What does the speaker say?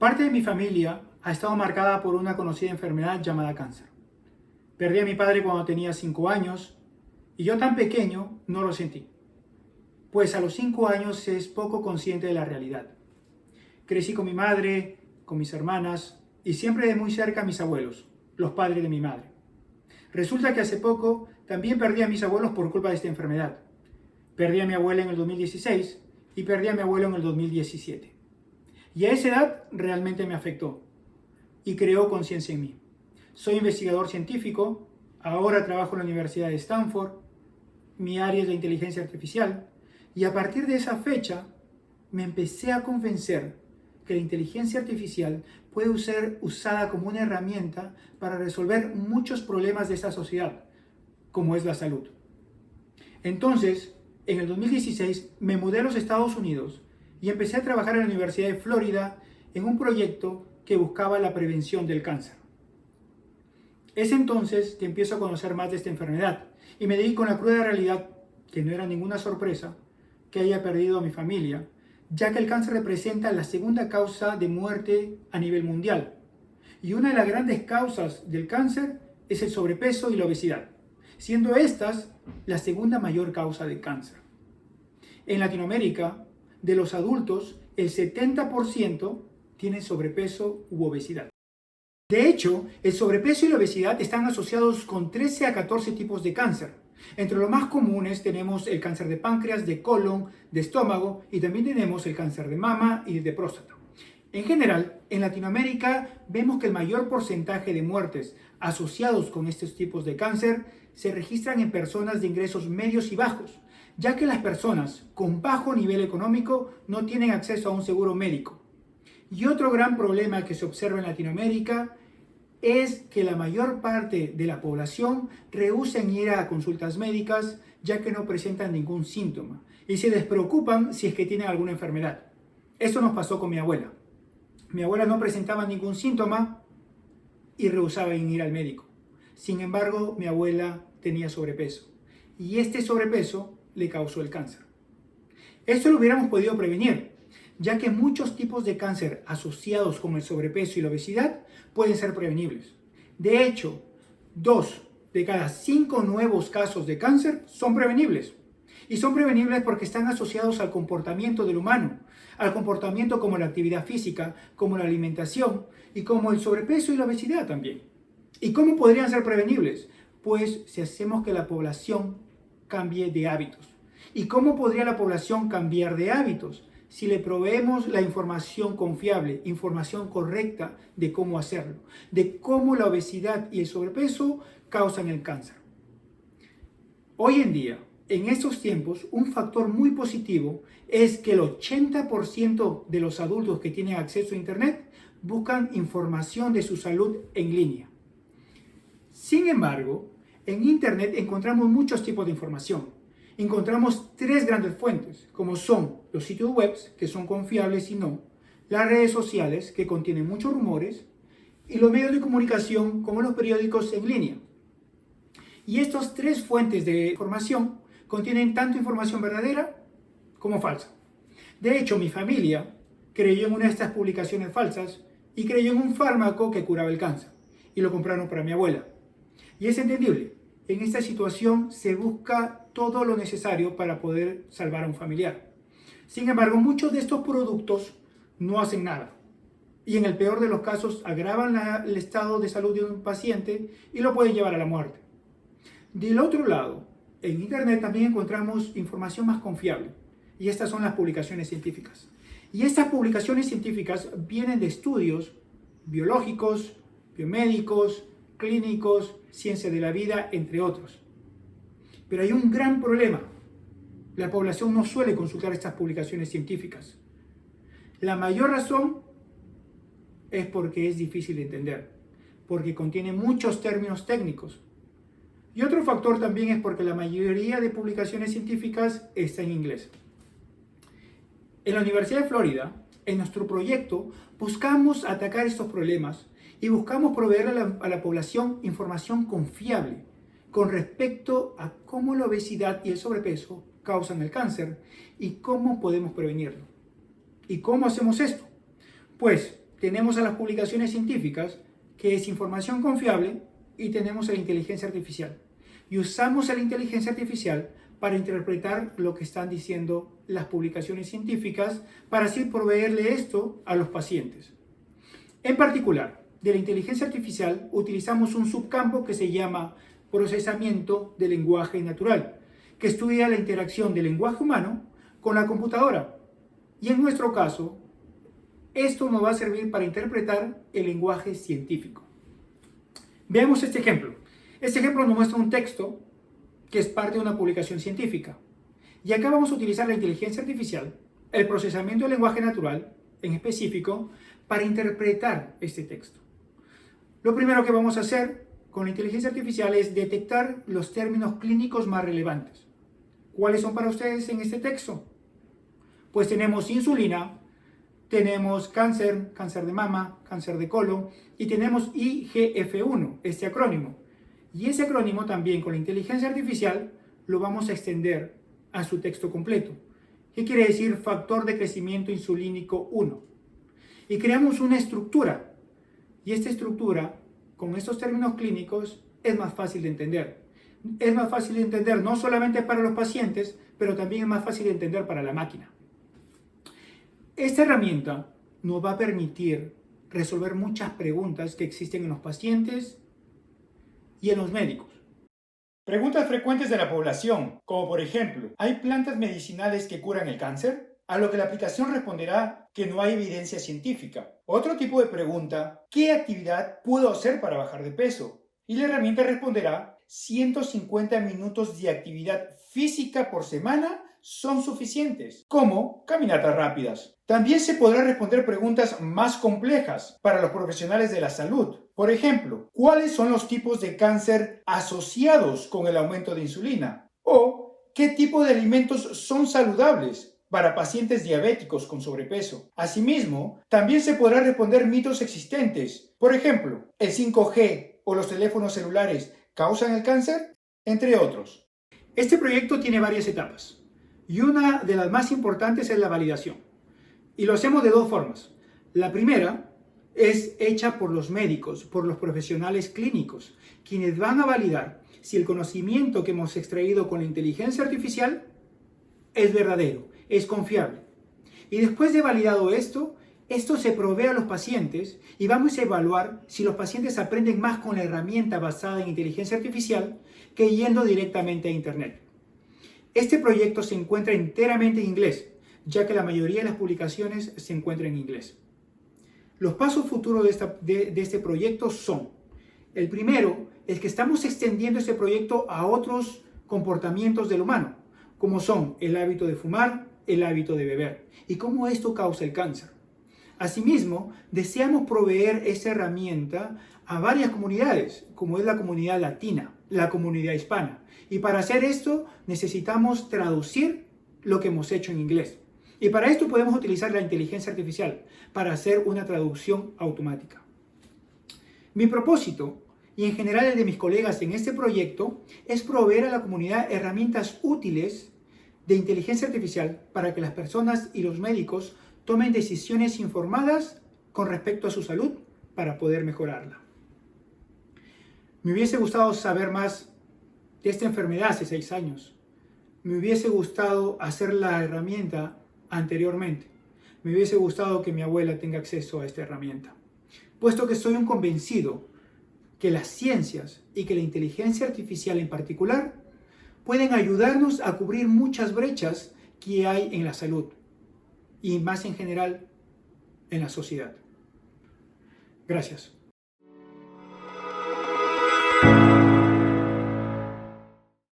Parte de mi familia ha estado marcada por una conocida enfermedad llamada cáncer. Perdí a mi padre cuando tenía 5 años y yo tan pequeño no lo sentí, pues a los 5 años se es poco consciente de la realidad. Crecí con mi madre, con mis hermanas y siempre de muy cerca a mis abuelos, los padres de mi madre. Resulta que hace poco también perdí a mis abuelos por culpa de esta enfermedad. Perdí a mi abuela en el 2016 y perdí a mi abuelo en el 2017. Y a esa edad realmente me afectó y creó conciencia en mí. Soy investigador científico, ahora trabajo en la Universidad de Stanford, mi área es la inteligencia artificial, y a partir de esa fecha me empecé a convencer que la inteligencia artificial puede ser usada como una herramienta para resolver muchos problemas de esta sociedad, como es la salud. Entonces, en el 2016 me mudé a los Estados Unidos y empecé a trabajar en la Universidad de Florida en un proyecto que buscaba la prevención del cáncer. Es entonces que empiezo a conocer más de esta enfermedad y me di con la cruda realidad, que no era ninguna sorpresa, que haya perdido a mi familia, ya que el cáncer representa la segunda causa de muerte a nivel mundial. Y una de las grandes causas del cáncer es el sobrepeso y la obesidad, siendo estas la segunda mayor causa de cáncer. En Latinoamérica, de los adultos, el 70% tienen sobrepeso u obesidad. De hecho, el sobrepeso y la obesidad están asociados con 13 a 14 tipos de cáncer. Entre los más comunes tenemos el cáncer de páncreas, de colon, de estómago y también tenemos el cáncer de mama y de próstata. En general, en Latinoamérica vemos que el mayor porcentaje de muertes asociados con estos tipos de cáncer se registran en personas de ingresos medios y bajos, ya que las personas con bajo nivel económico no tienen acceso a un seguro médico. Y otro gran problema que se observa en Latinoamérica es que la mayor parte de la población rehúsa en ir a consultas médicas ya que no presentan ningún síntoma y se despreocupan si es que tienen alguna enfermedad. Eso nos pasó con mi abuela. Mi abuela no presentaba ningún síntoma y rehusaba en ir al médico. Sin embargo, mi abuela tenía sobrepeso y este sobrepeso le causó el cáncer. Esto lo hubiéramos podido prevenir, ya que muchos tipos de cáncer asociados con el sobrepeso y la obesidad pueden ser prevenibles. De hecho, 2 de cada 5 nuevos casos de cáncer son prevenibles. Y son prevenibles porque están asociados al comportamiento del humano, al comportamiento como la actividad física, como la alimentación y como el sobrepeso y la obesidad también. ¿Y cómo podrían ser prevenibles? Pues si hacemos que la población cambie de hábitos. ¿Y cómo podría la población cambiar de hábitos? Si le proveemos la información confiable, información correcta de cómo hacerlo, de cómo la obesidad y el sobrepeso causan el cáncer. Hoy en día, en estos tiempos, un factor muy positivo es que el 80% de los adultos que tienen acceso a Internet buscan información de su salud en línea. Sin embargo, en Internet encontramos muchos tipos de información. Encontramos 3 grandes fuentes, como son los sitios web, que son confiables y no, las redes sociales, que contienen muchos rumores, y los medios de comunicación, como los periódicos en línea. Y estas 3 fuentes de información contienen tanto información verdadera como falsa. De hecho, mi familia creyó en una de estas publicaciones falsas y creyó en un fármaco que curaba el cáncer, y lo compraron para mi abuela. Y es entendible. En esta situación se busca todo lo necesario para poder salvar a un familiar. Sin embargo, muchos de estos productos no hacen nada. Y en el peor de los casos agravan el estado de salud de un paciente y lo pueden llevar a la muerte. Del otro lado, en Internet también encontramos información más confiable. Y estas son las publicaciones científicas. Y estas publicaciones científicas vienen de estudios biológicos, biomédicos, clínicos, ciencia de la vida, entre otros. Pero hay un gran problema. La población no suele consultar estas publicaciones científicas. La mayor razón es porque es difícil de entender, porque contiene muchos términos técnicos. Y otro factor también es porque la mayoría de publicaciones científicas está en inglés. En la Universidad de Florida, en nuestro proyecto, buscamos atacar estos problemas y buscamos proveer a la población información confiable con respecto a cómo la obesidad y el sobrepeso causan el cáncer y cómo podemos prevenirlo. ¿Y cómo hacemos esto? Pues tenemos a las publicaciones científicas, que es información confiable, y tenemos a la inteligencia artificial. Y usamos a la inteligencia artificial para interpretar lo que están diciendo las publicaciones científicas, para así proveerle esto a los pacientes. En particular, de la inteligencia artificial utilizamos un subcampo que se llama procesamiento de lenguaje natural, que estudia la interacción del lenguaje humano con la computadora. Y en nuestro caso, esto nos va a servir para interpretar el lenguaje científico. Veamos este ejemplo. Este ejemplo nos muestra un texto que es parte de una publicación científica. Y acá vamos a utilizar la inteligencia artificial, el procesamiento del lenguaje natural, en específico, para interpretar este texto. Lo primero que vamos a hacer con la inteligencia artificial es detectar los términos clínicos más relevantes. ¿Cuáles son para ustedes en este texto? Pues tenemos insulina, tenemos cáncer, cáncer de mama, cáncer de colon, y tenemos IGF-1, este acrónimo. Y ese acrónimo también con la inteligencia artificial lo vamos a extender a su texto completo. ¿Qué quiere decir factor de crecimiento insulínico 1? Y creamos una estructura. Y esta estructura, con estos términos clínicos, es más fácil de entender. Es más fácil de entender no solamente para los pacientes, pero también es más fácil de entender para la máquina. Esta herramienta nos va a permitir resolver muchas preguntas que existen en los pacientes y en los médicos. Preguntas frecuentes de la población, como por ejemplo, ¿hay plantas medicinales que curan el cáncer? A lo que la aplicación responderá que no hay evidencia científica. Otro tipo de pregunta, ¿qué actividad puedo hacer para bajar de peso? Y la herramienta responderá, 150 minutos de actividad física por semana son suficientes, como caminatas rápidas. También se podrá responder preguntas más complejas para los profesionales de la salud. Por ejemplo, ¿cuáles son los tipos de cáncer asociados con el aumento de insulina? O, ¿qué tipo de alimentos son saludables para pacientes diabéticos con sobrepeso? Asimismo, también se podrá responder mitos existentes. Por ejemplo, ¿el 5G o los teléfonos celulares causan el cáncer? Entre otros. Este proyecto tiene varias etapas. Y una de las más importantes es la validación. Y lo hacemos de dos formas. La primera es hecha por los médicos, por los profesionales clínicos, quienes van a validar si el conocimiento que hemos extraído con la inteligencia artificial es verdadero, es confiable. Y después de validado esto se provee a los pacientes y vamos a evaluar si los pacientes aprenden más con la herramienta basada en inteligencia artificial que yendo directamente a Internet. Este proyecto se encuentra enteramente en inglés, ya que la mayoría de las publicaciones se encuentran en inglés. Los pasos futuros de este proyecto son: el primero es que estamos extendiendo este proyecto a otros comportamientos del humano, como son el hábito de fumar, el hábito de beber, y cómo esto causa el cáncer. Asimismo, deseamos proveer esta herramienta a varias comunidades, como es la comunidad latina, la comunidad hispana. Y para hacer esto necesitamos traducir lo que hemos hecho en inglés. Y para esto podemos utilizar la inteligencia artificial para hacer una traducción automática. Mi propósito, y en general el de mis colegas en este proyecto, es proveer a la comunidad herramientas útiles de inteligencia artificial para que las personas y los médicos tomen decisiones informadas con respecto a su salud para poder mejorarla. Me hubiese gustado saber más de esta enfermedad hace 6 años. Me hubiese gustado hacer la herramienta anteriormente. Me hubiese gustado que mi abuela tenga acceso a esta herramienta. Puesto que soy un convencido que las ciencias y que la inteligencia artificial en particular pueden ayudarnos a cubrir muchas brechas que hay en la salud y más en general en la sociedad. Gracias.